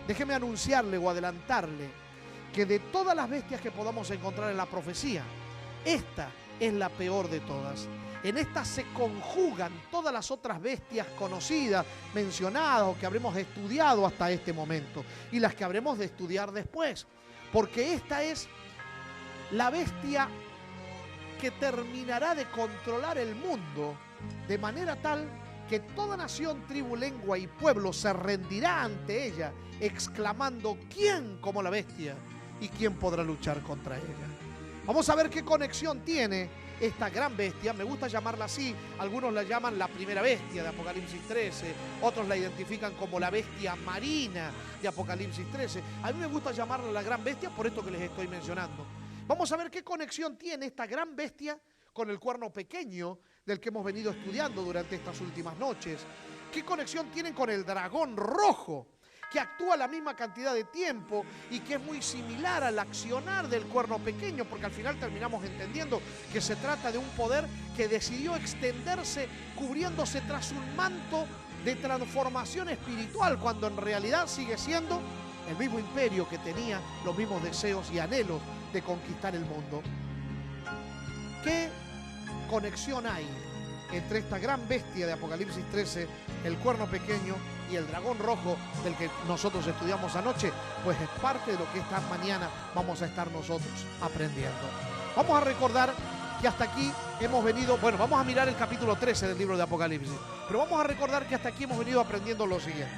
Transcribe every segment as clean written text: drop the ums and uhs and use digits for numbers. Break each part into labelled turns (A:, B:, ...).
A: Déjeme anunciarle o adelantarle que de todas las bestias que podamos encontrar en la profecía, esta es la peor de todas. En esta se conjugan todas las otras bestias conocidas, mencionadas o que habremos estudiado hasta este momento y las que habremos de estudiar después. Porque esta es la bestia que terminará de controlar el mundo de manera tal que toda nación, tribu, lengua y pueblo se rendirá ante ella, exclamando: ¿quién como la bestia? ¿Y quién podrá luchar contra ella? Vamos a ver qué conexión tiene esta gran bestia. Me gusta llamarla así. Algunos la llaman la primera bestia de Apocalipsis 13. Otros la identifican como la bestia marina de Apocalipsis 13. A mí me gusta llamarla la gran bestia por esto que les estoy mencionando. Vamos a ver qué conexión tiene esta gran bestia con el cuerno pequeño del que hemos venido estudiando durante estas últimas noches. ¿Qué conexión tienen con el dragón rojo, que actúa la misma cantidad de tiempo y que es muy similar al accionar del cuerno pequeño? Porque al final terminamos entendiendo que se trata de un poder que decidió extenderse cubriéndose tras un manto de transformación espiritual, cuando en realidad sigue siendo el mismo imperio que tenía los mismos deseos y anhelos de conquistar el mundo. ¿Qué conexión hay entre esta gran bestia de Apocalipsis 13, el cuerno pequeño y el dragón rojo del que nosotros estudiamos anoche? Pues es parte de lo que esta mañana vamos a estar nosotros aprendiendo. Vamos a recordar que hasta aquí hemos venido, bueno, vamos a mirar el capítulo 13 del libro de Apocalipsis, pero vamos a recordar que hasta aquí hemos venido aprendiendo lo siguiente.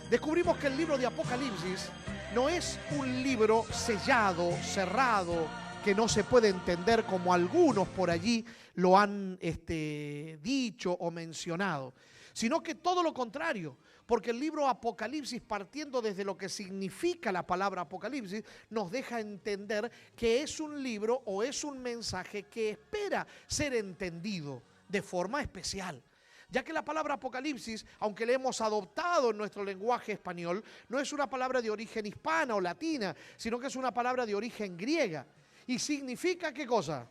A: Descubrimos que el libro de Apocalipsis no es un libro sellado, cerrado, que no se puede entender como algunos por allí lo han dicho o mencionado, sino que todo lo contrario, porque el libro Apocalipsis, partiendo desde lo que significa la palabra Apocalipsis, nos deja entender que es un libro o es un mensaje que espera ser entendido de forma especial. Ya que la palabra Apocalipsis, aunque la hemos adoptado en nuestro lenguaje español, no es una palabra de origen hispana o latina, sino que es una palabra de origen griega. ¿Y significa qué cosa?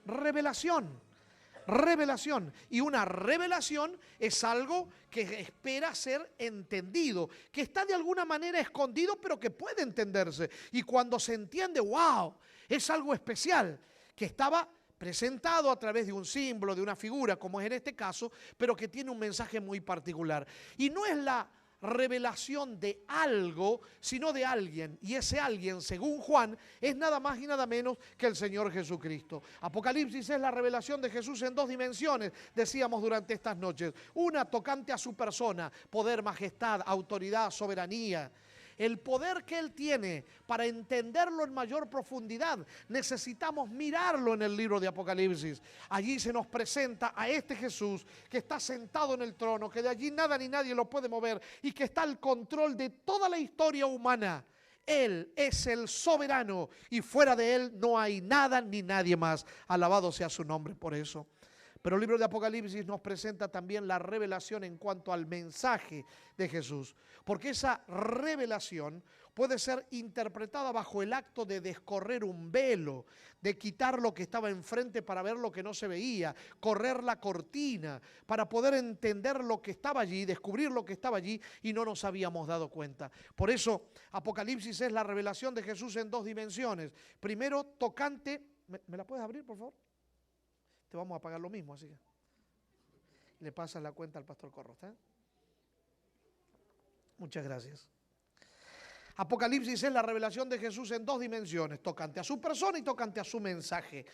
A: Revelación. Revelación. Y una revelación es algo que espera ser entendido, que está de alguna manera escondido, pero que puede entenderse. Y cuando se entiende, ¡wow!, es algo especial, que estaba presentado a través de un símbolo, de una figura, como es en este caso, pero que tiene un mensaje muy particular. Y no es la revelación de algo, sino de alguien. Y ese alguien, según Juan, es nada más y nada menos que el Señor Jesucristo. Apocalipsis es la revelación de Jesús en dos dimensiones, decíamos durante estas noches. Una tocante a su persona, poder, majestad, autoridad, soberanía. El poder que Él tiene para entenderlo en mayor profundidad, necesitamos mirarlo en el libro de Apocalipsis. Allí se nos presenta a este Jesús que está sentado en el trono, que de allí nada ni nadie lo puede mover y que está al control de toda la historia humana. Él es el soberano y fuera de Él no hay nada ni nadie más. Alabado sea su nombre por eso. Pero el libro de Apocalipsis nos presenta también la revelación en cuanto al mensaje de Jesús. Porque esa revelación puede ser interpretada bajo el acto de descorrer un velo, de quitar lo que estaba enfrente para ver lo que no se veía, correr la cortina para poder entender lo que estaba allí, descubrir lo que estaba allí y no nos habíamos dado cuenta. Por eso Apocalipsis es la revelación de Jesús en dos dimensiones. Primero, tocante, ¿me la puedes abrir, por favor? Te vamos a pagar lo mismo, así que le pasas la cuenta al pastor Corro, ¿está? Muchas gracias. Apocalipsis es la revelación de Jesús en dos dimensiones, tocante a su persona y tocante a su mensaje,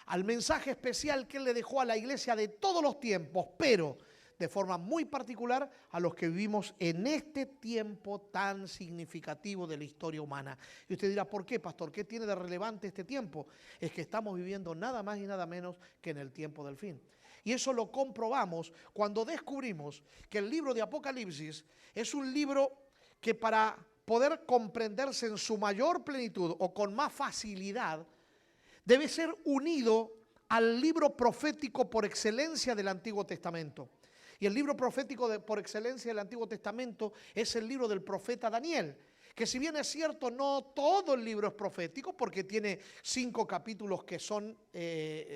A: al mensaje especial que Él le dejó a la iglesia de todos los tiempos, pero de forma muy particular a los que vivimos en este tiempo tan significativo de la historia humana. Y usted dirá, ¿por qué, pastor? ¿Qué tiene de relevante este tiempo? Es que estamos viviendo nada más y nada menos que en el tiempo del fin. Y eso lo comprobamos cuando descubrimos que el libro de Apocalipsis es un libro que para poder comprenderse en su mayor plenitud o con más facilidad, debe ser unido al libro profético por excelencia del Antiguo Testamento. Y el libro profético por excelencia del Antiguo Testamento es el libro del profeta Daniel, que si bien es cierto, no todo el libro es profético, porque tiene 5 capítulos que son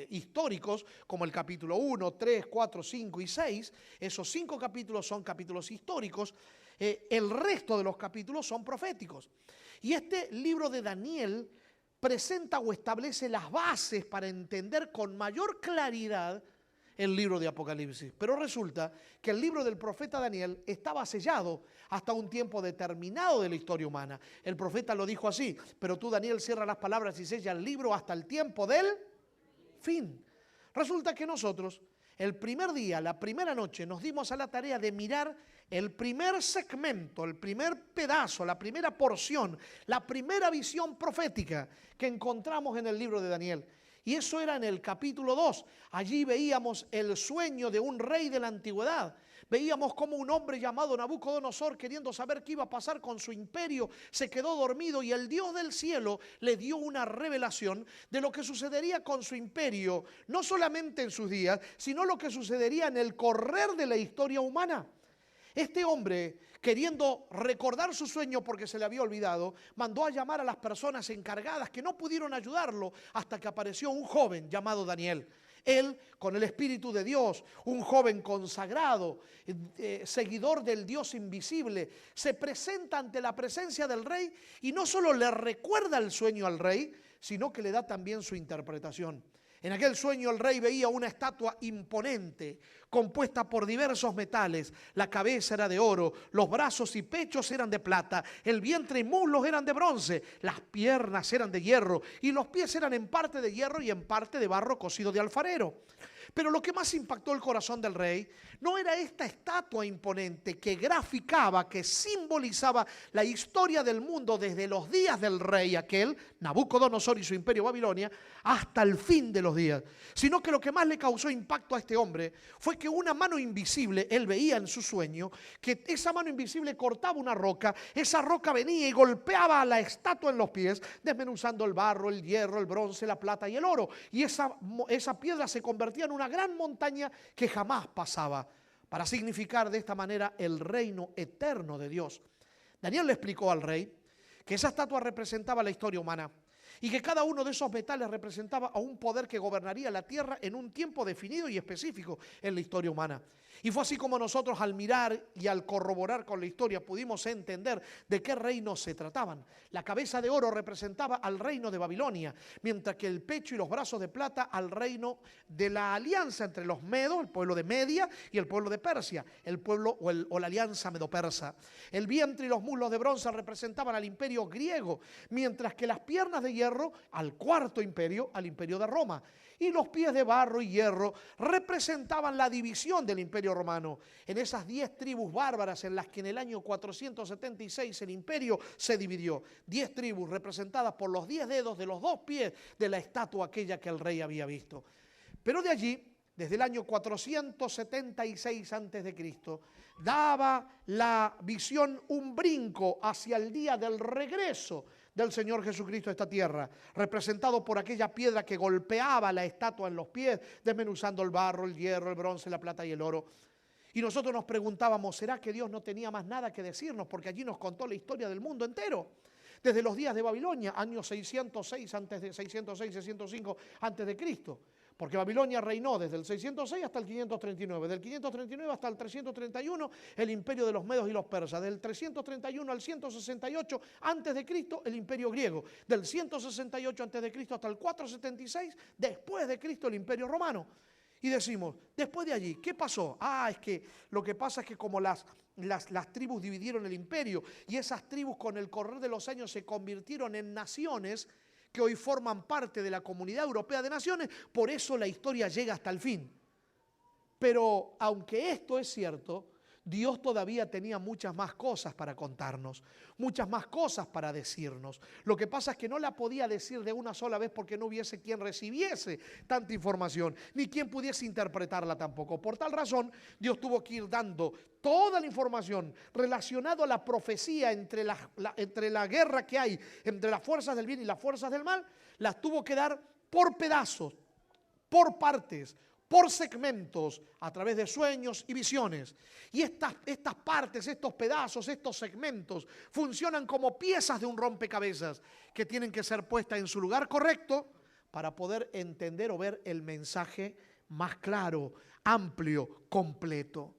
A: históricos, como el capítulo 1, 3, 4, 5 y 6. Esos 5 capítulos son capítulos históricos. El resto de los capítulos son proféticos. Y este libro de Daniel presenta o establece las bases para entender con mayor claridad el libro de Apocalipsis. Pero resulta que el libro del profeta Daniel estaba sellado hasta un tiempo determinado de la historia humana. El profeta lo dijo así: pero tú, Daniel, cierra las palabras y sella el libro hasta el tiempo del fin. Resulta que nosotros, el primer día, la primera noche, nos dimos a la tarea de mirar el primer segmento, el primer pedazo, la primera porción, la primera visión profética que encontramos en el libro de Daniel. Y eso era en el capítulo 2. Allí veíamos el sueño de un rey de la antigüedad. Veíamos cómo un hombre llamado Nabucodonosor, queriendo saber qué iba a pasar con su imperio, se quedó dormido y el Dios del cielo le dio una revelación de lo que sucedería con su imperio, no solamente en sus días, sino lo que sucedería en el correr de la historia humana. Este hombre, queriendo recordar su sueño porque se le había olvidado, mandó a llamar a las personas encargadas que no pudieron ayudarlo hasta que apareció un joven llamado Daniel. Él, con el Espíritu de Dios, un joven consagrado, seguidor del Dios invisible, se presenta ante la presencia del rey y no solo le recuerda el sueño al rey, sino que le da también su interpretación. En aquel sueño el rey veía una estatua imponente, compuesta por diversos metales. La cabeza era de oro, los brazos y pechos eran de plata, el vientre y muslos eran de bronce, las piernas eran de hierro y los pies eran en parte de hierro y en parte de barro cocido de alfarero. Pero lo que más impactó el corazón del rey no era esta estatua imponente que graficaba, que simbolizaba la historia del mundo desde los días del rey aquel, Nabucodonosor y su imperio Babilonia, hasta el fin de los días. Sino que lo que más le causó impacto a este hombre fue que una mano invisible, él veía en su sueño, que esa mano invisible cortaba una roca, esa roca venía y golpeaba a la estatua en los pies, desmenuzando el barro, el hierro, el bronce, la plata y el oro. Y esa piedra se convertía en una gran montaña que jamás pasaba, para significar de esta manera el reino eterno de Dios. Daniel le explicó al rey que esa estatua representaba la historia humana y que cada uno de esos metales representaba a un poder que gobernaría la tierra en un tiempo definido y específico en la historia humana. Y fue así como nosotros, al mirar y al corroborar con la historia, pudimos entender de qué reinos se trataban. La cabeza de oro representaba al reino de Babilonia, mientras que el pecho y los brazos de plata al reino de la alianza entre los medos, el pueblo de Media, y el pueblo de Persia, el pueblo o la alianza medo-persa. El vientre y los muslos de bronce representaban al imperio griego, mientras que las piernas de hierro al cuarto imperio, al imperio de Roma. Y los pies de barro y hierro representaban la división del imperio romano. En esas 10 tribus bárbaras en las que en el año 476 el imperio se dividió. 10 tribus representadas por los 10 dedos de los 2 pies de la estatua aquella que el rey había visto. Pero de allí, desde el año 476 a.C., daba la visión un brinco hacia el día del regreso del Señor Jesucristo a esta tierra, representado por aquella piedra que golpeaba la estatua en los pies, desmenuzando el barro, el hierro, el bronce, la plata y el oro. Y nosotros nos preguntábamos, ¿será que Dios no tenía más nada que decirnos? Porque allí nos contó la historia del mundo entero. Desde los días de Babilonia, años 606, 605 antes de Cristo. Porque Babilonia reinó desde el 606 hasta el 539, del 539 hasta el 331 el imperio de los medos y los persas, del 331 al 168 antes de Cristo el imperio griego, del 168 antes de Cristo hasta el 476 después de Cristo el imperio romano. Y decimos, después de allí, ¿qué pasó? Es que lo que pasa es que como las tribus dividieron el imperio y esas tribus con el correr de los años se convirtieron en naciones que hoy forman parte de la Comunidad Europea de Naciones, por eso la historia llega hasta el fin. Pero aunque esto es cierto, Dios todavía tenía muchas más cosas para contarnos, muchas más cosas para decirnos. Lo que pasa es que no la podía decir de una sola vez porque no hubiese quien recibiese tanta información, ni quien pudiese interpretarla tampoco. Por tal razón, Dios tuvo que ir dando toda la información relacionada a la profecía entre la guerra que hay entre las fuerzas del bien y las fuerzas del mal, las tuvo que dar por pedazos, por partes, por segmentos, a través de sueños y visiones. Y estas partes, estos pedazos, estos segmentos, funcionan como piezas de un rompecabezas que tienen que ser puestas en su lugar correcto para poder entender o ver el mensaje más claro, amplio, completo.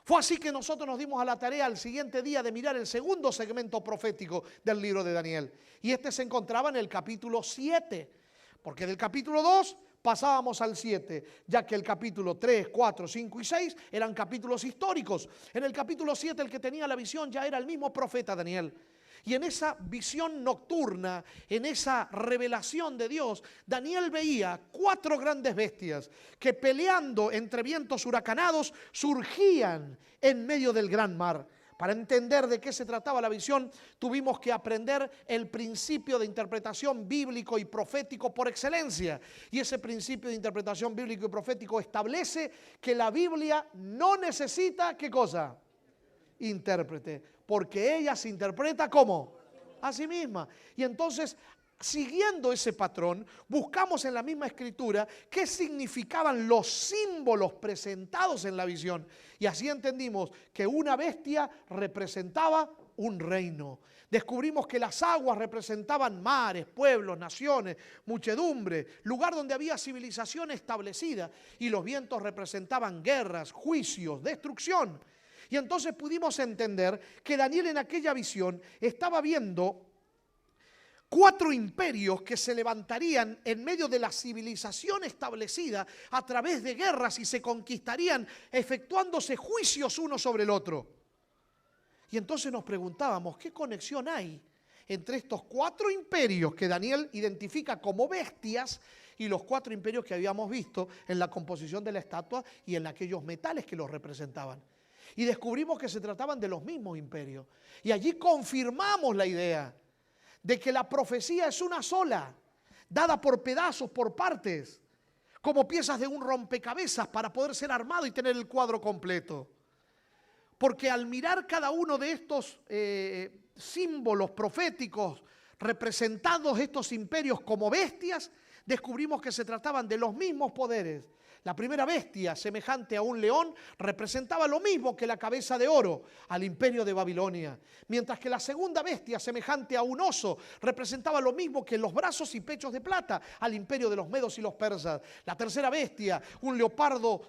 A: Fue así que nosotros nos dimos a la tarea al siguiente día de mirar el segundo segmento profético del libro de Daniel. Y este se encontraba en el capítulo 7, porque del capítulo 2 pasábamos al 7, ya que el capítulo 3, 4, 5 y 6 eran capítulos históricos. En el capítulo 7 el que tenía la visión ya era el mismo profeta Daniel. Y en esa visión nocturna, en esa revelación de Dios, Daniel veía 4 grandes bestias que peleando entre vientos huracanados surgían en medio del gran mar. Para entender de qué se trataba la visión, tuvimos que aprender el principio de interpretación bíblico y profético por excelencia. Y ese principio de interpretación bíblico y profético establece que la Biblia no necesita, ¿qué cosa? Intérprete, porque ella se interpreta ¿cómo? A sí misma. Y entonces, siguiendo ese patrón, buscamos en la misma escritura qué significaban los símbolos presentados en la visión. Y así entendimos que una bestia representaba un reino. Descubrimos que las aguas representaban mares, pueblos, naciones, muchedumbre, lugar donde había civilización establecida. Y los vientos representaban guerras, juicios, destrucción. Y entonces pudimos entender que Daniel en aquella visión estaba viendo 4 imperios que se levantarían en medio de la civilización establecida a través de guerras y se conquistarían efectuándose juicios uno sobre el otro. Y entonces nos preguntábamos, ¿qué conexión hay entre estos 4 imperios que Daniel identifica como bestias y los 4 imperios que habíamos visto en la composición de la estatua y en aquellos metales que los representaban? Y descubrimos que se trataban de los mismos imperios. Y allí confirmamos la idea de que la profecía es una sola, dada por pedazos, por partes, como piezas de un rompecabezas para poder ser armado y tener el cuadro completo. Porque al mirar cada uno de estos símbolos proféticos, representados estos imperios como bestias, descubrimos que se trataban de los mismos poderes. La primera bestia, semejante a un león, representaba lo mismo que la cabeza de oro al imperio de Babilonia. Mientras que la segunda bestia, semejante a un oso, representaba lo mismo que los brazos y pechos de plata al imperio de los medos y los persas. La tercera bestia, un leopardo,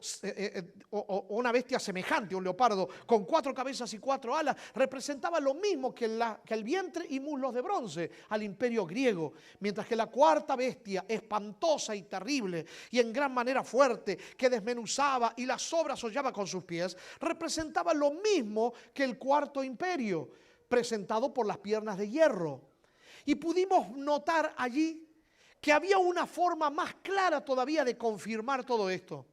A: o una bestia semejante a un leopardo, con 4 cabezas y 4 alas, representaba lo mismo que el vientre y muslos de bronce al imperio griego. Mientras que la cuarta bestia, espantosa y terrible y en gran manera fuerte, que desmenuzaba y las obras hollaba con sus pies, representaba lo mismo que el cuarto imperio, presentado por las piernas de hierro. Y pudimos notar allí que había una forma más clara todavía de confirmar todo esto,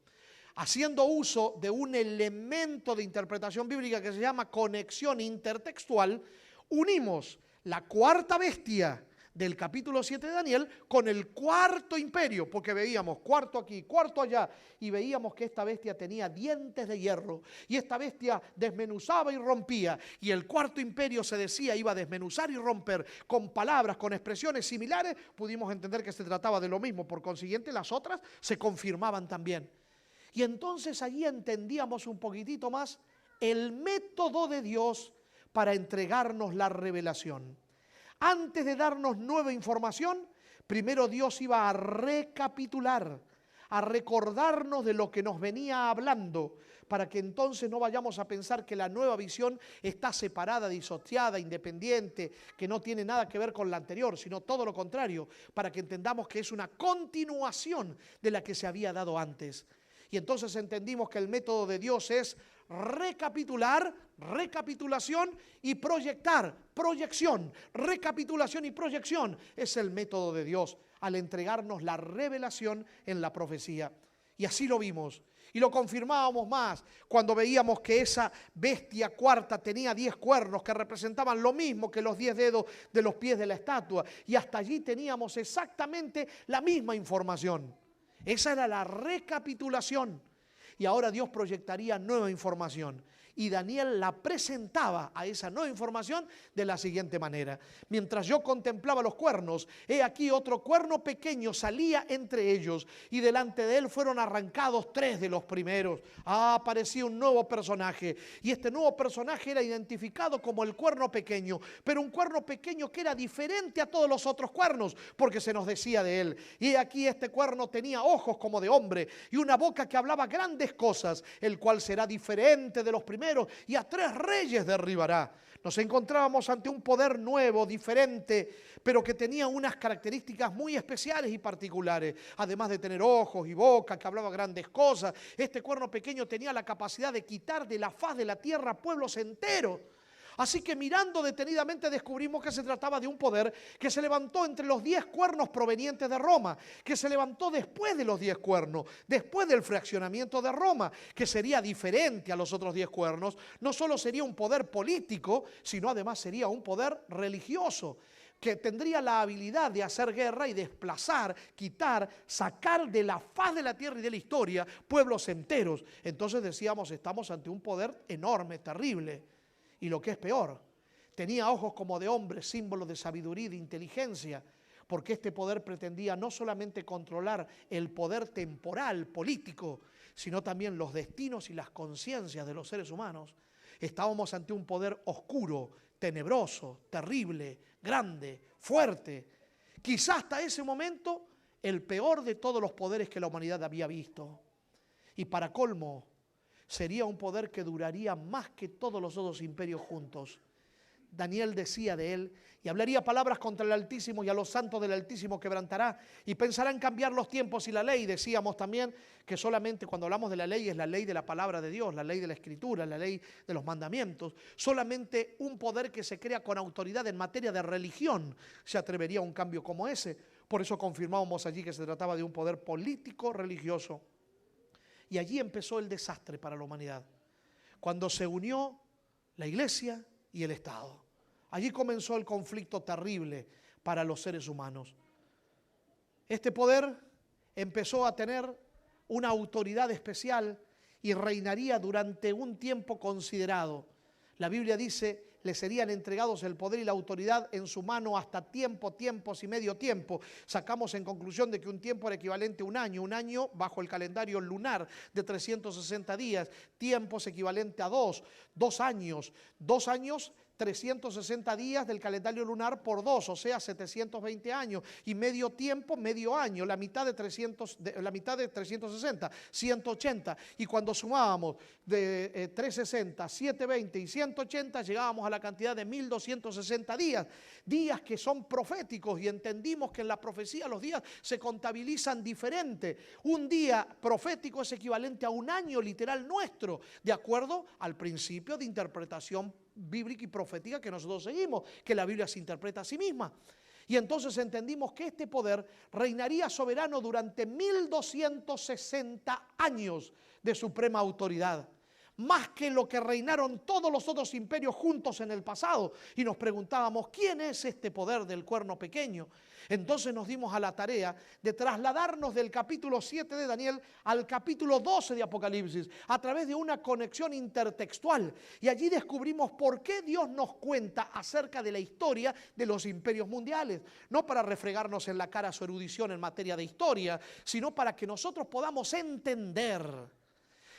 A: haciendo uso de un elemento de interpretación bíblica que se llama conexión intertextual. Unimos la cuarta bestia del capítulo 7 de Daniel con el cuarto imperio, porque veíamos cuarto aquí, cuarto allá, y veíamos que esta bestia tenía dientes de hierro, y esta bestia desmenuzaba y rompía, y el cuarto imperio se decía iba a desmenuzar y romper con palabras, con expresiones similares. Pudimos entender que se trataba de lo mismo, por consiguiente las otras se confirmaban también. Y entonces allí entendíamos un poquitito más el método de Dios para entregarnos la revelación. Antes de darnos nueva información, primero Dios iba a recapitular, a recordarnos de lo que nos venía hablando, para que entonces no vayamos a pensar que la nueva visión está separada, disociada, independiente, que no tiene nada que ver con la anterior, sino todo lo contrario, para que entendamos que es una continuación de la que se había dado antes. Y entonces entendimos que el método de Dios es recapitular, recapitulación y proyectar, proyección, recapitulación y proyección. Es el método de Dios al entregarnos la revelación en la profecía. Y así lo vimos. Y lo confirmábamos más cuando veíamos que esa bestia cuarta tenía 10 cuernos que representaban lo mismo que los 10 dedos de los pies de la estatua. Y hasta allí teníamos exactamente la misma información. Esa era la recapitulación. Y ahora Dios proyectaría nueva información. Y Daniel la presentaba a esa nueva información de la siguiente manera. Mientras yo contemplaba los cuernos, he aquí otro cuerno pequeño salía entre ellos, y delante de él fueron arrancados 3 de los primeros. Aparecía un nuevo personaje, y este nuevo personaje era identificado como el cuerno pequeño, pero un cuerno pequeño que era diferente a todos los otros cuernos, porque se nos decía de él. Y aquí este cuerno tenía ojos como de hombre, y una boca que hablaba grandes cosas, el cual será diferente de los primeros, y a 3 reyes derribará. Nos encontrábamos ante un poder nuevo, diferente, pero que tenía unas características muy especiales y particulares. Además de tener ojos y boca que hablaba grandes cosas, este cuerno pequeño tenía la capacidad de quitar de la faz de la tierra pueblos enteros. Así que mirando detenidamente descubrimos que se trataba de un poder que se levantó entre los 10 cuernos provenientes de Roma, que se levantó después de los 10 cuernos, después del fraccionamiento de Roma, que sería diferente a los otros 10 cuernos. No solo sería un poder político, sino además sería un poder religioso, que tendría la habilidad de hacer guerra y desplazar, quitar, sacar de la faz de la tierra y de la historia pueblos enteros. Entonces decíamos, estamos ante un poder enorme, terrible. Y lo que es peor, tenía ojos como de hombre, símbolo de sabiduría y de inteligencia, porque este poder pretendía no solamente controlar el poder temporal, político, sino también los destinos y las conciencias de los seres humanos. Estábamos ante un poder oscuro, tenebroso, terrible, grande, fuerte. Quizás hasta ese momento el peor de todos los poderes que la humanidad había visto. Y para colmo, sería un poder que duraría más que todos los otros imperios juntos. Daniel decía de él, y hablaría palabras contra el Altísimo, y a los santos del Altísimo quebrantará, y pensará en cambiar los tiempos y la ley. Decíamos también que solamente cuando hablamos de la ley es la ley de la palabra de Dios, la ley de la Escritura, la ley de los mandamientos. Solamente un poder que se crea con autoridad en materia de religión se atrevería a un cambio como ese. Por eso confirmábamos allí que se trataba de un poder político religioso. Y allí empezó el desastre para la humanidad, cuando se unió la iglesia y el Estado. Allí comenzó el conflicto terrible para los seres humanos. Este poder empezó a tener una autoridad especial y reinaría durante un tiempo considerado. La Biblia dice, le serían entregados el poder y la autoridad en su mano hasta tiempos y medio tiempo. Sacamos en conclusión de que un tiempo era equivalente a un año bajo el calendario lunar de 360 días, tiempos equivalente a 2 años, 360 días del calendario lunar por 2, o sea 720 años, y medio tiempo, medio año, la mitad de 360, 180, y cuando sumábamos de 360, 720 y 180 llegábamos a la cantidad de 1260 días, días que son proféticos, y entendimos que en la profecía los días se contabilizan diferente. Un día profético es equivalente a un año literal nuestro, de acuerdo al principio de interpretación bíblica y profética que nosotros seguimos, que la Biblia se interpreta a sí misma. Y entonces entendimos que este poder reinaría soberano durante 1260 años de suprema autoridad, más que lo que reinaron todos los otros imperios juntos en el pasado. Y nos preguntábamos, ¿quién es este poder del cuerno pequeño? Entonces nos dimos a la tarea de trasladarnos del capítulo 7 de Daniel al capítulo 12 de Apocalipsis a través de una conexión intertextual. Y allí descubrimos por qué Dios nos cuenta acerca de la historia de los imperios mundiales. No para refregarnos en la cara su erudición en materia de historia, sino para que nosotros podamos entender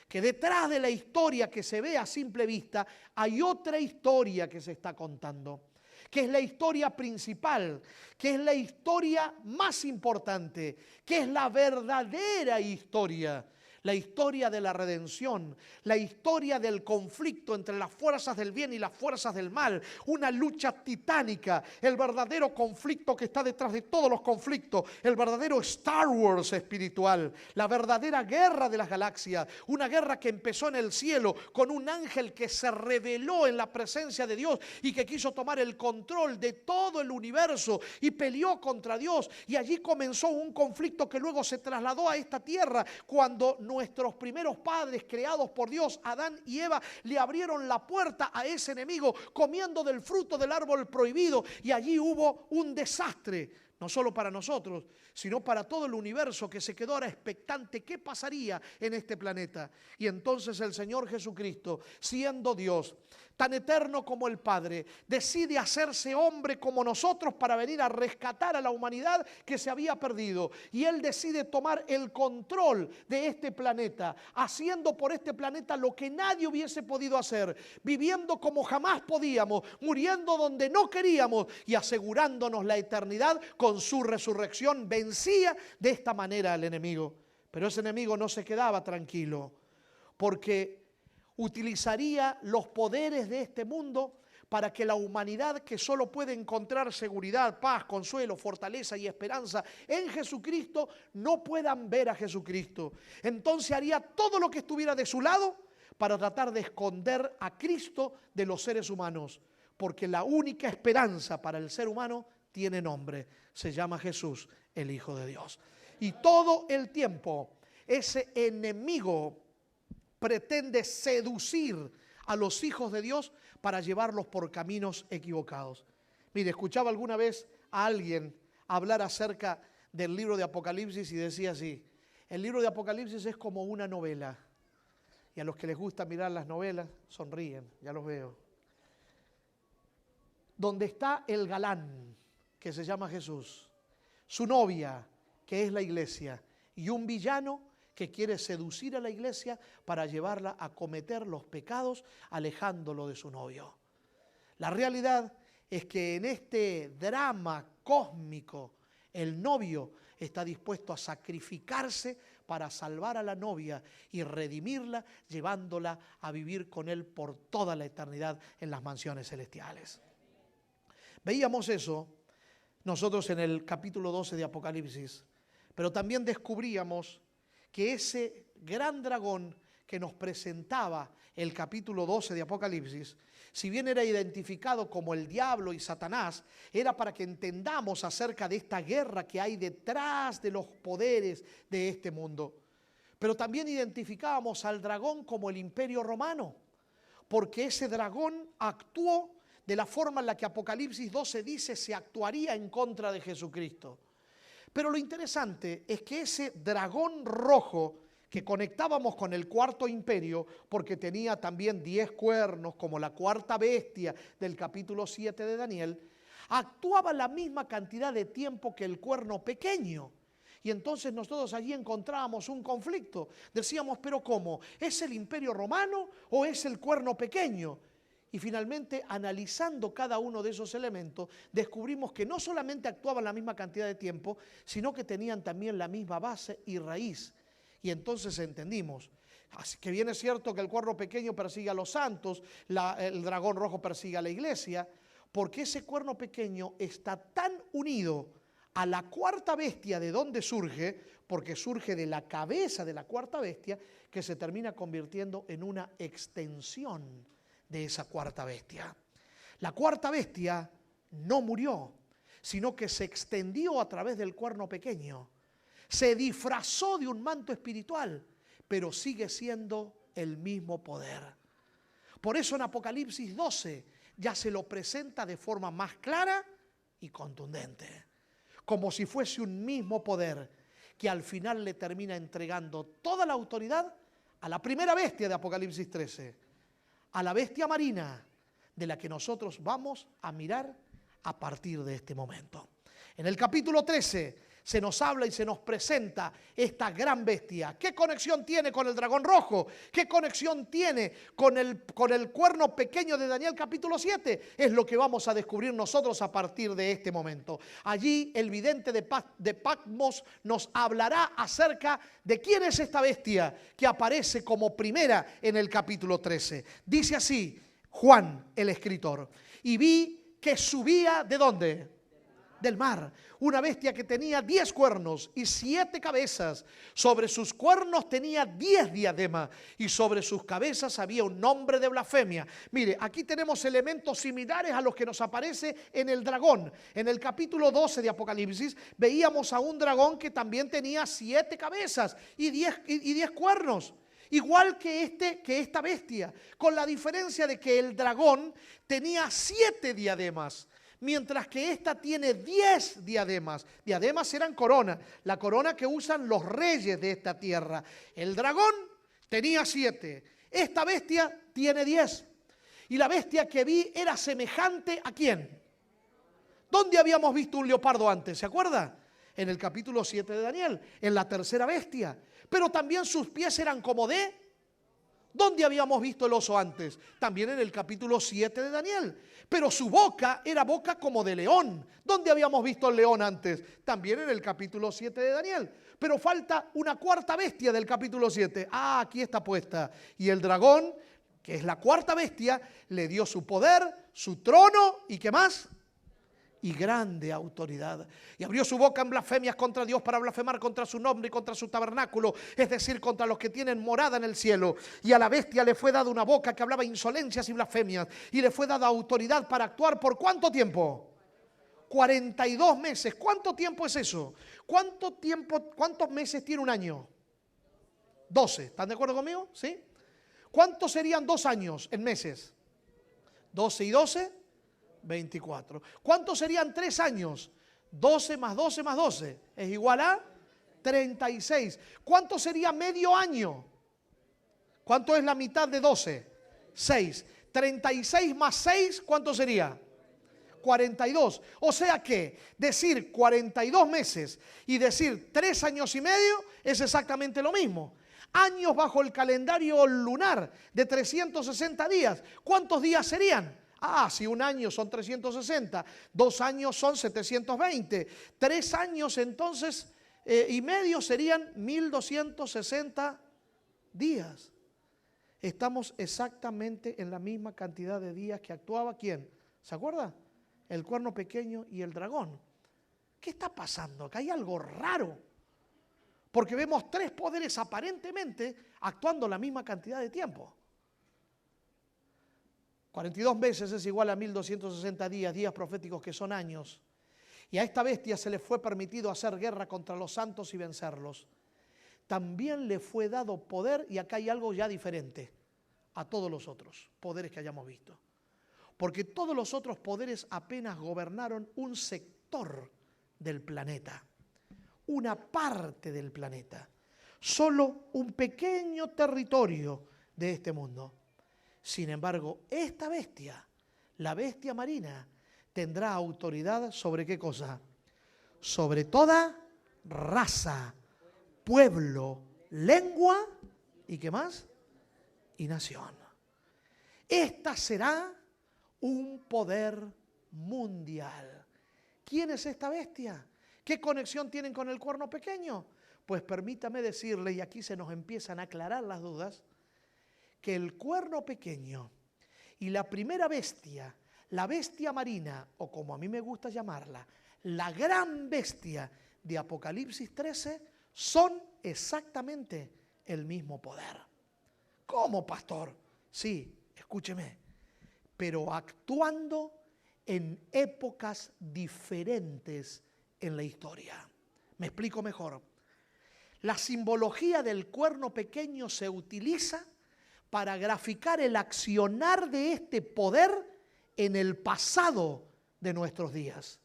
A: que detrás de la historia que se ve a simple vista hay otra historia que se está contando, que es la historia principal, que es la historia más importante, que es la verdadera historia. La historia de la redención, la historia del conflicto entre las fuerzas del bien y las fuerzas del mal, una lucha titánica, el verdadero conflicto que está detrás de todos los conflictos, el verdadero Star Wars espiritual, la verdadera guerra de las galaxias, una guerra que empezó en el cielo con un ángel que se reveló en la presencia de Dios y que quiso tomar el control de todo el universo y peleó contra Dios, y allí comenzó un conflicto que luego se trasladó a esta tierra cuando nuestros primeros padres creados por Dios, Adán y Eva, le abrieron la puerta a ese enemigo comiendo del fruto del árbol prohibido, y allí hubo un desastre. No solo para nosotros, sino para todo el universo, que se quedó ahora expectante qué pasaría en este planeta. Y entonces el Señor Jesucristo, siendo Dios, tan eterno como el Padre, decide hacerse hombre como nosotros para venir a rescatar a la humanidad que se había perdido. Y Él decide tomar el control de este planeta, haciendo por este planeta lo que nadie hubiese podido hacer, viviendo como jamás podíamos, muriendo donde no queríamos y asegurándonos la eternidad con su resurrección. Vencía de esta manera al enemigo. Pero ese enemigo no se quedaba tranquilo, porque utilizaría los poderes de este mundo para que la humanidad, que solo puede encontrar seguridad, paz, consuelo, fortaleza y esperanza en Jesucristo, no puedan ver a Jesucristo. Entonces haría todo lo que estuviera de su lado para tratar de esconder a Cristo de los seres humanos, porque la única esperanza para el ser humano tiene nombre, se llama Jesús, el Hijo de Dios. Y todo el tiempo ese enemigo pretende seducir a los hijos de Dios para llevarlos por caminos equivocados. Mire, escuchaba alguna vez a alguien hablar acerca del libro de Apocalipsis y decía así: el libro de Apocalipsis es como una novela. Y a los que les gusta mirar las novelas sonríen, ya los veo. Donde está el galán, que se llama Jesús, su novia, que es la iglesia, y un villano que quiere seducir a la iglesia para llevarla a cometer los pecados, alejándolo de su novio. La realidad es que en este drama cósmico, el novio está dispuesto a sacrificarse para salvar a la novia y redimirla, llevándola a vivir con él por toda la eternidad en las mansiones celestiales. Veíamos eso nosotros en el capítulo 12 de Apocalipsis, pero también descubríamos que ese gran dragón que nos presentaba el capítulo 12 de Apocalipsis, si bien era identificado como el diablo y Satanás, era para que entendamos acerca de esta guerra que hay detrás de los poderes de este mundo. Pero también identificábamos al dragón como el Imperio Romano, porque ese dragón actuó de la forma en la que Apocalipsis 12 dice se actuaría en contra de Jesucristo. Pero lo interesante es que ese dragón rojo que conectábamos con el cuarto imperio, porque tenía también 10 cuernos como la cuarta bestia del capítulo 7 de Daniel, actuaba la misma cantidad de tiempo que el cuerno pequeño. Y entonces nosotros allí encontrábamos un conflicto. Decíamos, ¿pero cómo? ¿Es el Imperio Romano o es el cuerno pequeño? Y finalmente, analizando cada uno de esos elementos, descubrimos que no solamente actuaban la misma cantidad de tiempo, sino que tenían también la misma base y raíz. Y entonces entendimos que bien es cierto que el cuerno pequeño persigue a los santos, el dragón rojo persigue a la iglesia, porque ese cuerno pequeño está tan unido a la cuarta bestia de donde surge, porque surge de la cabeza de la cuarta bestia, que se termina convirtiendo en una extensión de esa cuarta bestia. La cuarta bestia no murió, sino que se extendió a través del cuerno pequeño. Se disfrazó de un manto espiritual, pero sigue siendo el mismo poder. Por eso en Apocalipsis 12 ya se lo presenta de forma más clara y contundente, como si fuese un mismo poder que al final le termina entregando toda la autoridad a la primera bestia de Apocalipsis 13, a la bestia marina, de la que nosotros vamos a mirar a partir de este momento. En el capítulo 13 se nos habla y se nos presenta esta gran bestia. ¿Qué conexión tiene con el dragón rojo? ¿Qué conexión tiene con el cuerno pequeño de Daniel capítulo 7? Es lo que vamos a descubrir nosotros a partir de este momento. Allí el vidente de Patmos nos hablará acerca de quién es esta bestia que aparece como primera en el capítulo 13. Dice así Juan, el escritor: y vi que subía, ¿de dónde? del mar. Una bestia que tenía 10 cuernos y 7 cabezas. Sobre sus cuernos tenía 10 diademas y sobre sus cabezas había un nombre de blasfemia. Mire, aquí tenemos elementos similares a los que nos aparece en el dragón. En el capítulo 12 de Apocalipsis veíamos a un dragón que también tenía 7 cabezas y 10 cuernos. Igual que esta bestia, con la diferencia de que el dragón tenía 7 diademas, mientras que esta tiene 10 diademas. Diademas eran coronas, la corona que usan los reyes de esta tierra. El dragón tenía 7, esta bestia tiene 10. Y la bestia que vi era semejante ¿a quién? ¿Dónde habíamos visto un leopardo antes? ¿Se acuerda? En el capítulo 7 de Daniel, en la tercera bestia. Pero también sus pies eran como de... ¿Dónde habíamos visto el oso antes? También en el capítulo 7 de Daniel. Pero su boca era boca como de león. ¿Dónde habíamos visto el león antes? También en el capítulo 7 de Daniel. Pero falta una cuarta bestia del capítulo 7. Ah, aquí está puesta. Y el dragón, que es la cuarta bestia, le dio su poder, su trono y ¿qué más? Y grande autoridad. Y abrió su boca en blasfemias contra Dios para blasfemar contra su nombre y contra su tabernáculo, es decir, contra los que tienen morada en el cielo. Y a la bestia le fue dada una boca que hablaba insolencias y blasfemias. Y le fue dada autoridad para actuar ¿por cuánto tiempo? 42 meses. ¿Cuánto tiempo es eso? ¿Cuántos meses tiene un año? 12. ¿Están de acuerdo conmigo? ¿Sí? ¿Cuántos serían 2 años en meses? 12 y 12. 24. ¿Cuántos serían 3 años? 12 más 12 más 12 es igual a 36. ¿Cuánto sería medio año? ¿Cuánto es la mitad de 12? 6. 36 más 6, ¿cuánto sería? 42. O sea que decir 42 meses y decir 3 años y medio es exactamente lo mismo. Años bajo el calendario lunar de 360 días. ¿Cuántos días serían? Ah, si un año son 360, 2 años son 720, 3 años entonces y medio serían 1260 días. Estamos exactamente en la misma cantidad de días que actuaba ¿quién? ¿Se acuerda? El cuerno pequeño y el dragón. ¿Qué está pasando? Acá hay algo raro. Porque vemos 3 poderes aparentemente actuando la misma cantidad de tiempo. 42 meses es igual a 1260 días, días proféticos que son años. Y a esta bestia se le fue permitido hacer guerra contra los santos y vencerlos. También le fue dado poder, y acá hay algo ya diferente a todos los otros poderes que hayamos visto. Porque todos los otros poderes apenas gobernaron un sector del planeta, una parte del planeta, solo un pequeño territorio de este mundo. Sin embargo, esta bestia, la bestia marina, tendrá autoridad sobre ¿qué cosa? Sobre toda raza, pueblo, lengua y ¿qué más? Y nación. Esta será un poder mundial. ¿Quién es esta bestia? ¿Qué conexión tienen con el cuerno pequeño? Pues permítame decirle, y aquí se nos empiezan a aclarar las dudas, que el cuerno pequeño y la primera bestia, la bestia marina, o como a mí me gusta llamarla, la gran bestia de Apocalipsis 13, son exactamente el mismo poder. ¿Cómo, pastor? Sí, escúcheme, pero actuando en épocas diferentes en la historia. Me explico mejor. La simbología del cuerno pequeño se utiliza para graficar el accionar de este poder en el pasado de nuestros días.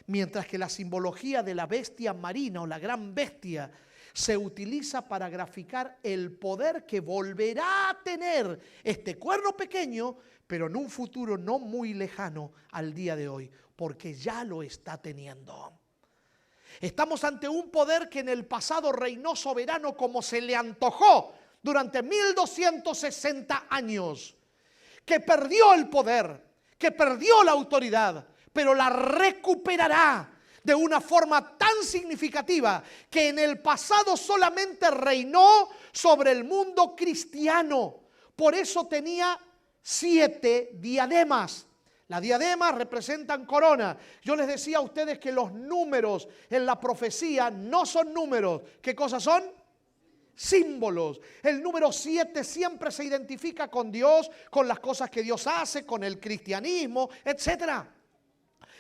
A: Mientras que la simbología de la bestia marina o la gran bestia se utiliza para graficar el poder que volverá a tener este cuerno pequeño, pero en un futuro no muy lejano al día de hoy, porque ya lo está teniendo. Estamos ante un poder que en el pasado reinó soberano como se le antojó durante 1260 años, que perdió el poder, que perdió la autoridad, pero la recuperará de una forma tan significativa que en el pasado solamente reinó sobre el mundo cristiano. Por eso tenía 7 diademas. Las diademas representan corona. Yo les decía a ustedes que los números en la profecía no son números. ¿Qué cosas son? Símbolos. El número 7 siempre se identifica con Dios, con las cosas que Dios hace, con el cristianismo, etcétera.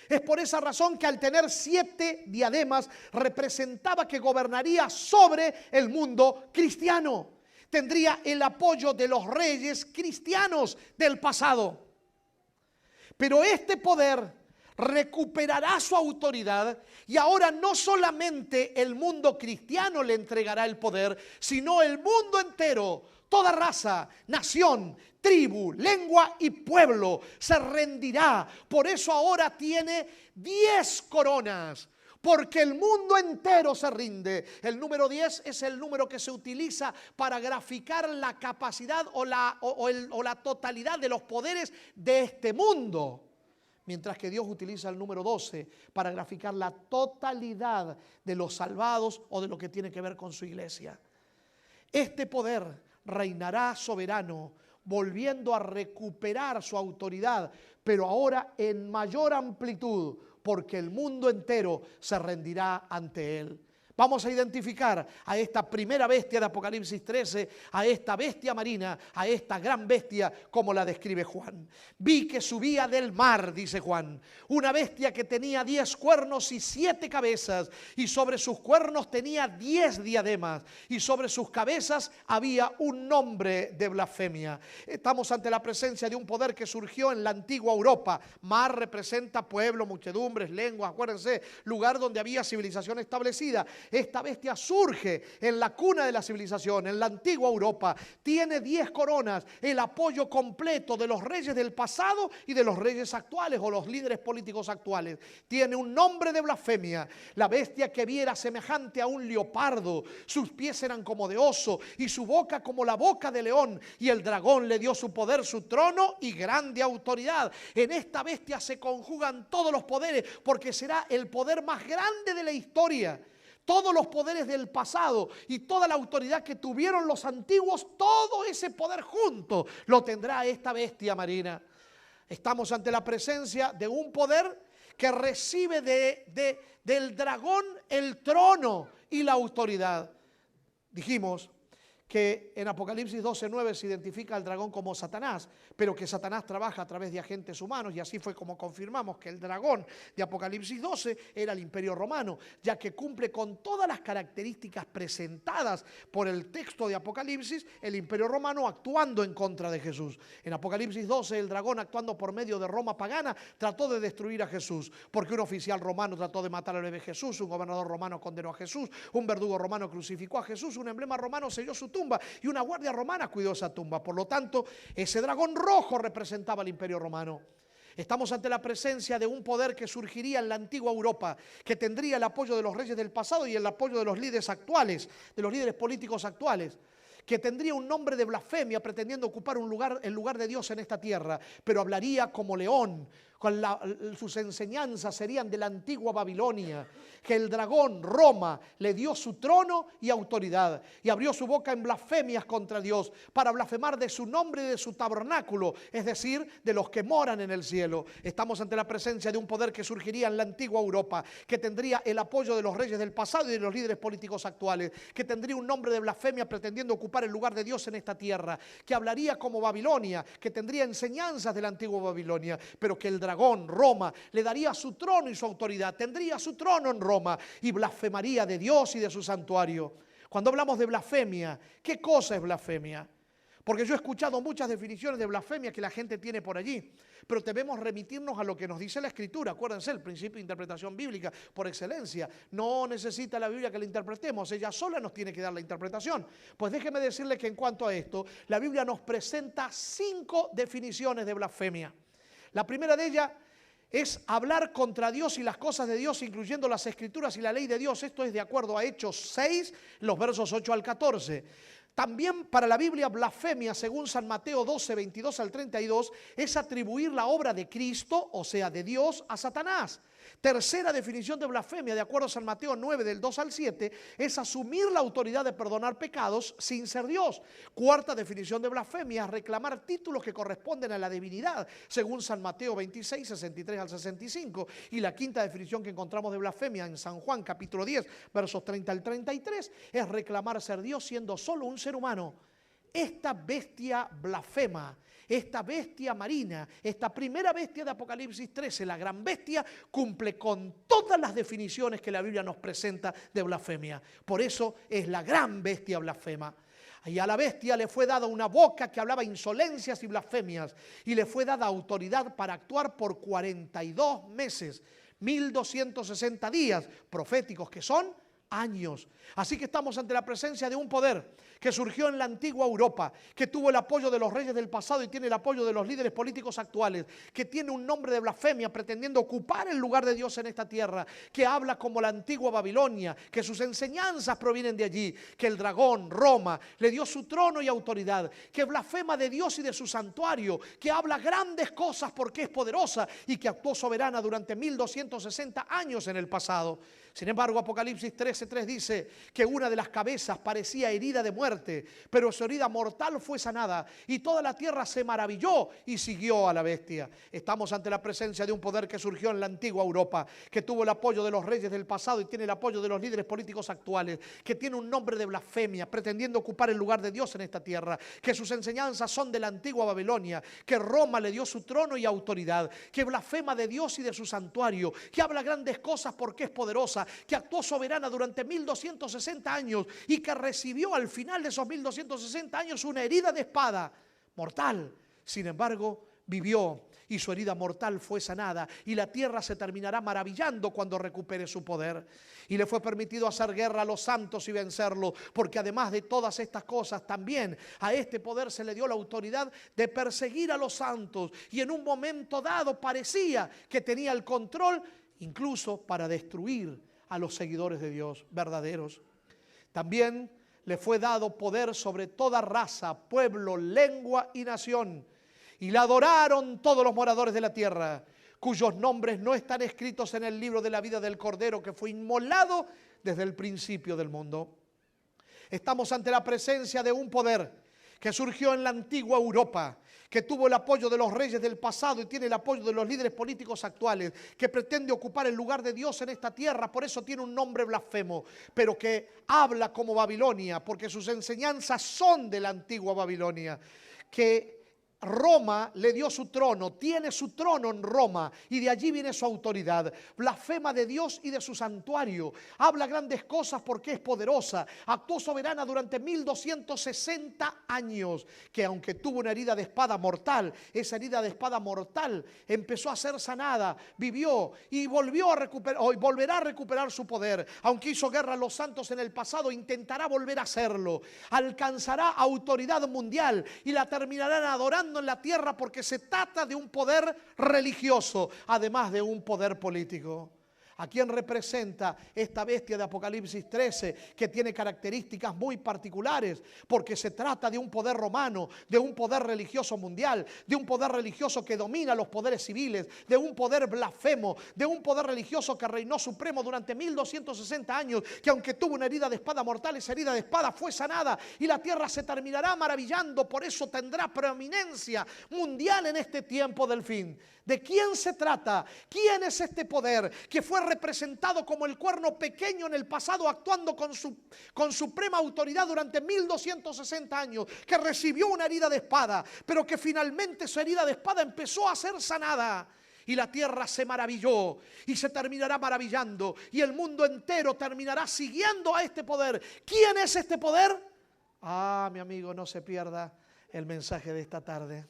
A: Es por esa razón que al tener 7 diademas representaba que gobernaría sobre el mundo cristiano. Tendría el apoyo de los reyes cristianos del pasado. Pero este poder recuperará su autoridad y ahora no solamente el mundo cristiano le entregará el poder, sino el mundo entero, toda raza, nación, tribu, lengua y pueblo se rendirá. Por eso ahora tiene 10 coronas. Porque el mundo entero se rinde. El número 10 es el número que se utiliza para graficar la capacidad o la totalidad de los poderes de este mundo. Mientras que Dios utiliza el número 12 para graficar la totalidad de los salvados o de lo que tiene que ver con su iglesia. Este poder reinará soberano, volviendo a recuperar su autoridad, pero ahora en mayor amplitud, porque el mundo entero se rendirá ante él. Vamos a identificar a esta primera bestia de Apocalipsis 13, a esta bestia marina, a esta gran bestia como la describe Juan. Vi que subía del mar, dice Juan, una bestia que tenía 10 cuernos y 7 cabezas, y sobre sus cuernos tenía 10 diademas, y sobre sus cabezas había un nombre de blasfemia. Estamos ante la presencia de un poder que surgió en la antigua Europa. Mar representa pueblo, muchedumbres, lenguas, acuérdense, lugar donde había civilización establecida. Esta bestia surge en la cuna de la civilización, en la antigua Europa. Tiene 10 coronas, el apoyo completo de los reyes del pasado y de los reyes actuales o los líderes políticos actuales. Tiene un nombre de blasfemia. La bestia que vi era semejante a un leopardo. Sus pies eran como de oso y su boca como la boca de león. Y el dragón le dio su poder, su trono y grande autoridad. En esta bestia se conjugan todos los poderes porque será el poder más grande de la historia. Todos los poderes del pasado y toda la autoridad que tuvieron los antiguos, todo ese poder junto lo tendrá esta bestia marina. Estamos ante la presencia de un poder que recibe del dragón el trono y la autoridad. Dijimos que en Apocalipsis 12:9 se identifica al dragón como Satanás, pero que Satanás trabaja a través de agentes humanos, y así fue como confirmamos que el dragón de Apocalipsis 12 era el Imperio Romano, ya que cumple con todas las características presentadas por el texto de Apocalipsis, el Imperio Romano actuando en contra de Jesús. En Apocalipsis 12 el dragón, actuando por medio de Roma pagana, trató de destruir a Jesús, porque un oficial romano trató de matar al bebé Jesús, un gobernador romano condenó a Jesús, un verdugo romano crucificó a Jesús, un emblema romano selló su tumba y una guardia romana cuidó esa tumba. Por lo tanto, ese dragón rojo representaba al Imperio Romano. Estamos ante la presencia de un poder que surgiría en la antigua Europa, que tendría el apoyo de los reyes del pasado y el apoyo de los líderes actuales, de los líderes políticos actuales, que tendría un nombre de blasfemia pretendiendo ocupar el lugar de Dios en esta tierra, pero hablaría como león. Sus enseñanzas serían de la antigua Babilonia, que el dragón Roma le dio su trono y autoridad y abrió su boca en blasfemias contra Dios para blasfemar de su nombre y de su tabernáculo, es decir, de los que moran en el cielo. Estamos ante la presencia de un poder que surgiría en la antigua Europa, que tendría el apoyo de los reyes del pasado y de los líderes políticos actuales, que tendría un nombre de blasfemia pretendiendo ocupar el lugar de Dios en esta tierra, que hablaría como Babilonia, que tendría enseñanzas de la antigua Babilonia, pero que el dragón, Roma, le daría su trono y su autoridad, tendría su trono en Roma y blasfemaría de Dios y de su santuario. Cuando hablamos de blasfemia, ¿qué cosa es blasfemia? Porque yo he escuchado muchas definiciones de blasfemia que la gente tiene por allí, pero debemos remitirnos a lo que nos dice la Escritura. Acuérdense, el principio de interpretación bíblica por excelencia. No necesita la Biblia que la interpretemos, ella sola nos tiene que dar la interpretación. Pues déjeme decirle que en cuanto a esto, la Biblia nos presenta 5 definiciones de blasfemia. La primera de ellas es hablar contra Dios y las cosas de Dios, incluyendo las Escrituras y la ley de Dios. Esto es de acuerdo a Hechos 6, los versos 8 al 14. También para la Biblia, blasfemia, según San Mateo 12, 22 al 32, es atribuir la obra de Cristo, o sea, de Dios, a Satanás. Tercera definición de blasfemia, de acuerdo a San Mateo 9, del 2 al 7, es asumir la autoridad de perdonar pecados sin ser Dios. Cuarta definición de blasfemia es reclamar títulos que corresponden a la divinidad, según San Mateo 26, 63 al 65. Y la quinta definición que encontramos de blasfemia en San Juan capítulo 10, versos 30 al 33, es reclamar ser Dios siendo solo un ser humano. Esta bestia blasfema, esta bestia marina, esta primera bestia de Apocalipsis 13, la gran bestia, cumple con todas las definiciones que la Biblia nos presenta de blasfemia. Por eso es la gran bestia blasfema. Y a la bestia le fue dada una boca que hablaba insolencias y blasfemias, y le fue dada autoridad para actuar por 42 meses, 1260 días proféticos que son años. Así que estamos ante la presencia de un poder que surgió en la antigua Europa, que tuvo el apoyo de los reyes del pasado y tiene el apoyo de los líderes políticos actuales, que tiene un nombre de blasfemia pretendiendo ocupar el lugar de Dios en esta tierra, que habla como la antigua Babilonia, que sus enseñanzas provienen de allí, que el dragón, Roma, le dio su trono y autoridad, que blasfema de Dios y de su santuario, que habla grandes cosas porque es poderosa y que actuó soberana durante 1260 años en el pasado. Sin embargo, Apocalipsis 13:3 dice que una de las cabezas parecía herida de muerte, pero su herida mortal fue sanada y toda la tierra se maravilló y siguió a la bestia. Estamos ante la presencia de un poder que surgió en la antigua Europa, que tuvo el apoyo de los reyes del pasado y tiene el apoyo de los líderes políticos actuales, que tiene un nombre de blasfemia, pretendiendo ocupar el lugar de Dios en esta tierra, que sus enseñanzas son de la antigua Babilonia, que Roma le dio su trono y autoridad, que blasfema de Dios y de su santuario, que habla grandes cosas porque es poderosa, que actuó soberana durante 1260 años y que recibió al final de esos 1260 años una herida de espada mortal. Sin embargo, vivió y su herida mortal fue sanada y la tierra se terminará maravillando cuando recupere su poder. Y le fue permitido hacer guerra a los santos y vencerlos, porque además de todas estas cosas, también a este poder se le dio la autoridad de perseguir a los santos y en un momento dado parecía que tenía el control incluso para destruir a los seguidores de Dios verdaderos. También le fue dado poder sobre toda raza, pueblo, lengua y nación. Y la adoraron todos los moradores de la tierra, cuyos nombres no están escritos en el libro de la vida del Cordero que fue inmolado desde el principio del mundo. Estamos ante la presencia de un poder que surgió en la antigua Europa, que tuvo el apoyo de los reyes del pasado y tiene el apoyo de los líderes políticos actuales, que pretende ocupar el lugar de Dios en esta tierra, por eso tiene un nombre blasfemo, pero que habla como Babilonia, porque sus enseñanzas son de la antigua Babilonia, que Roma le dio su trono, tiene su trono en Roma y de allí viene su autoridad. Blasfema de Dios y de su santuario, habla grandes cosas porque es poderosa, actuó soberana durante 1260 años, que aunque tuvo una herida de espada mortal, esa herida de espada mortal empezó a ser sanada, vivió y volvió a recuperar, hoy volverá a recuperar su poder. Aunque hizo guerra a los santos en el pasado, intentará volver a hacerlo, alcanzará autoridad mundial y la terminarán adorando en la tierra porque se trata de un poder religioso, además de un poder político. ¿A quién representa esta bestia de Apocalipsis 13? Que tiene características muy particulares, porque se trata de un poder romano, de un poder religioso mundial, de un poder religioso que domina los poderes civiles, de un poder blasfemo, de un poder religioso que reinó supremo durante 1260 años, que aunque tuvo una herida de espada mortal, esa herida de espada fue sanada y la tierra se terminará maravillando, por eso tendrá preeminencia mundial en este tiempo del fin. ¿De quién se trata? ¿Quién es este poder que fue representado como el cuerno pequeño en el pasado, actuando con suprema autoridad durante 1260 años, que recibió una herida de espada, pero que finalmente su herida de espada empezó a ser sanada? Y la tierra se maravilló y se terminará maravillando y el mundo entero terminará siguiendo a este poder. ¿Quién es este poder? Mi amigo, no se pierda el mensaje de esta tarde,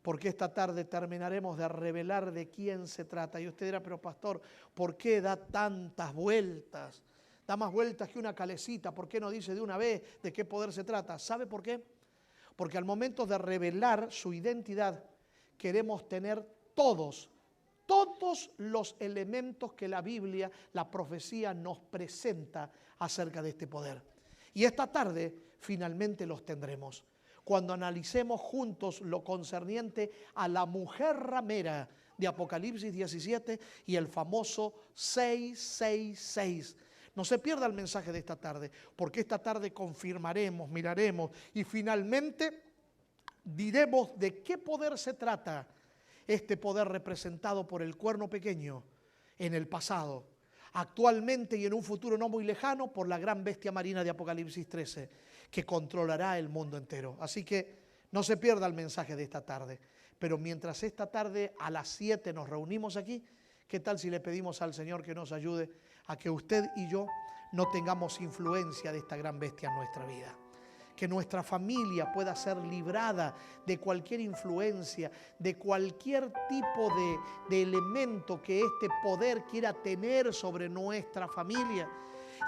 A: porque esta tarde terminaremos de revelar de quién se trata. Y usted dirá, pero pastor, ¿por qué da tantas vueltas? Da más vueltas que una calecita. ¿Por qué no dice de una vez de qué poder se trata? ¿Sabe por qué? Porque al momento de revelar su identidad, queremos tener todos los elementos que la Biblia, la profecía nos presenta acerca de este poder. Y esta tarde finalmente los tendremos. Cuando analicemos juntos lo concerniente a la mujer ramera de Apocalipsis 17 y el famoso 666. No se pierda el mensaje de esta tarde, porque esta tarde confirmaremos, miraremos y finalmente diremos de qué poder se trata. Este poder representado por el cuerno pequeño en el pasado, actualmente y en un futuro no muy lejano por la gran bestia marina de Apocalipsis 13, que controlará el mundo entero. Así que no se pierda el mensaje de esta tarde. Pero mientras esta tarde a las 7 nos reunimos aquí, ¿qué tal si le pedimos al Señor que nos ayude a que usted y yo no tengamos influencia de esta gran bestia en nuestra vida? Que nuestra familia pueda ser librada de cualquier influencia, de cualquier tipo de elemento que este poder quiera tener sobre nuestra familia.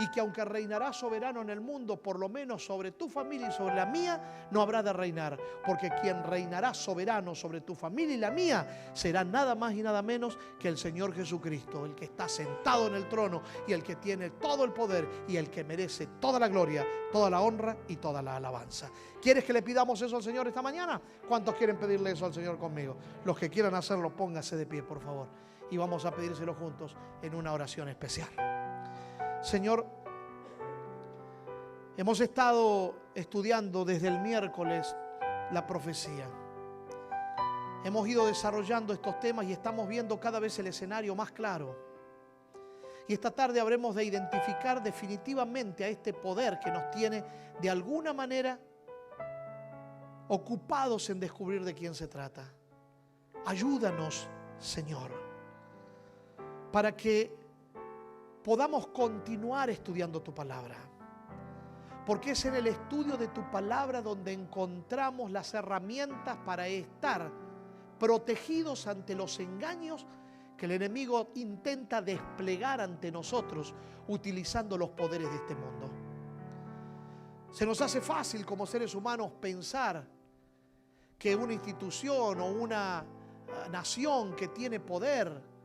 A: Y que aunque reinará soberano en el mundo, por lo menos sobre tu familia y sobre la mía, no habrá de reinar. Porque quien reinará soberano sobre tu familia y la mía será nada más y nada menos que el Señor Jesucristo, el que está sentado en el trono y el que tiene todo el poder y el que merece toda la gloria, toda la honra y toda la alabanza. ¿Quieres que le pidamos eso al Señor esta mañana? ¿Cuántos quieren pedirle eso al Señor conmigo? Los que quieran hacerlo, pónganse de pie, por favor. Y vamos a pedírselo juntos en una oración especial. Señor, hemos estado estudiando desde el miércoles la profecía. Hemos ido desarrollando estos temas y estamos viendo cada vez el escenario más claro. Y esta tarde habremos de identificar definitivamente a este poder que nos tiene de alguna manera ocupados en descubrir de quién se trata. Ayúdanos, Señor, para que podamos continuar estudiando tu palabra. Porque es en el estudio de tu palabra donde encontramos las herramientas para estar protegidos ante los engaños que el enemigo intenta desplegar ante nosotros utilizando los poderes de este mundo. Se nos hace fácil como seres humanos pensar que una institución o una nación que tiene poder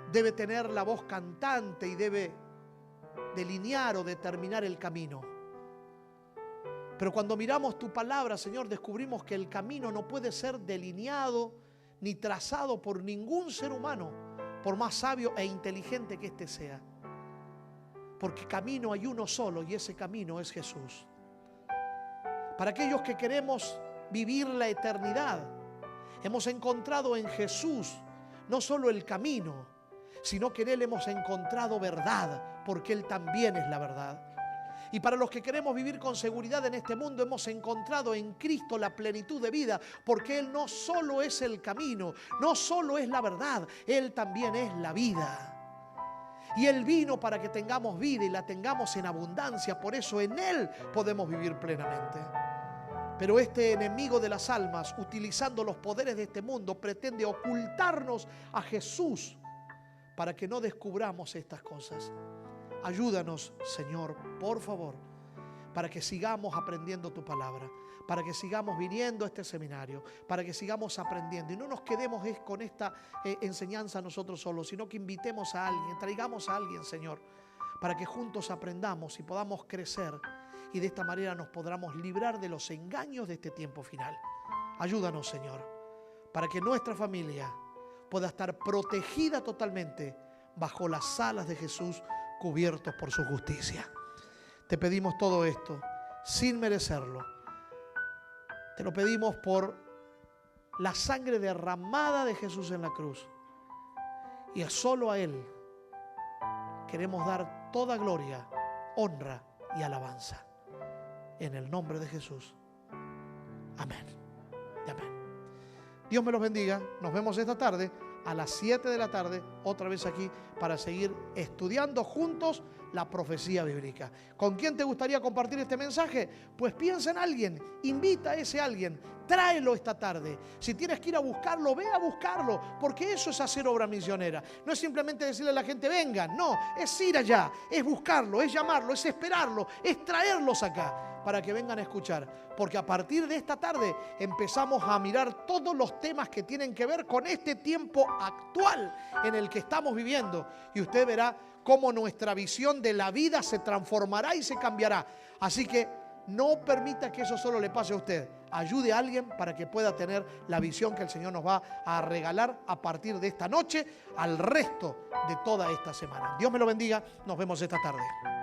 A: debe tener la voz cantante y debe delinear o determinar el camino. Pero cuando miramos tu palabra, Señor, descubrimos que el camino no puede ser delineado ni trazado por ningún ser humano, por más sabio e inteligente que éste sea. Porque camino hay uno solo y ese camino es Jesús. Para aquellos que queremos vivir la eternidad, hemos encontrado en Jesús no solo el camino, sino que en Él hemos encontrado verdad, porque Él también es la verdad. Y para los que queremos vivir con seguridad en este mundo, hemos encontrado en Cristo la plenitud de vida, porque Él no solo es el camino, no solo es la verdad, Él también es la vida. Y Él vino para que tengamos vida y la tengamos en abundancia, por eso en Él podemos vivir plenamente. Pero este enemigo de las almas, utilizando los poderes de este mundo, pretende ocultarnos a Jesús para que no descubramos estas cosas. Ayúdanos, Señor, por favor, para que sigamos aprendiendo tu palabra, para que sigamos viniendo a este seminario, para que sigamos aprendiendo y no nos quedemos con esta enseñanza nosotros solos, sino que invitemos a alguien, traigamos a alguien, Señor, para que juntos aprendamos y podamos crecer y de esta manera nos podamos librar de los engaños de este tiempo final. Ayúdanos, Señor, para que nuestra familia pueda estar protegida totalmente bajo las alas de Jesús, cubiertos por su justicia. Te pedimos todo esto sin merecerlo. Te lo pedimos por la sangre derramada de Jesús en la cruz. Y solo a Él queremos dar toda gloria, honra y alabanza. En el nombre de Jesús. Amén y amén. Dios me los bendiga. Nos vemos esta tarde a las 7 de la tarde, otra vez aquí, para seguir estudiando juntos la profecía bíblica. ¿Con quién te gustaría compartir este mensaje? Pues piensa en alguien, invita a ese alguien, tráelo esta tarde. Si tienes que ir a buscarlo, ve a buscarlo, porque eso es hacer obra misionera. No es simplemente decirle a la gente, vengan, no, es ir allá, es buscarlo, es llamarlo, es esperarlo, es traerlos acá, para que vengan a escuchar. Porque a partir de esta tarde empezamos a mirar todos los temas que tienen que ver con este tiempo actual en el que estamos viviendo. Y usted verá cómo nuestra visión de la vida se transformará y se cambiará. Así que No permita que eso solo le pase a usted. Ayude a alguien para que pueda tener la visión que el Señor nos va a regalar a partir de esta noche al resto de toda esta semana. Dios me lo bendiga. Nos vemos esta tarde.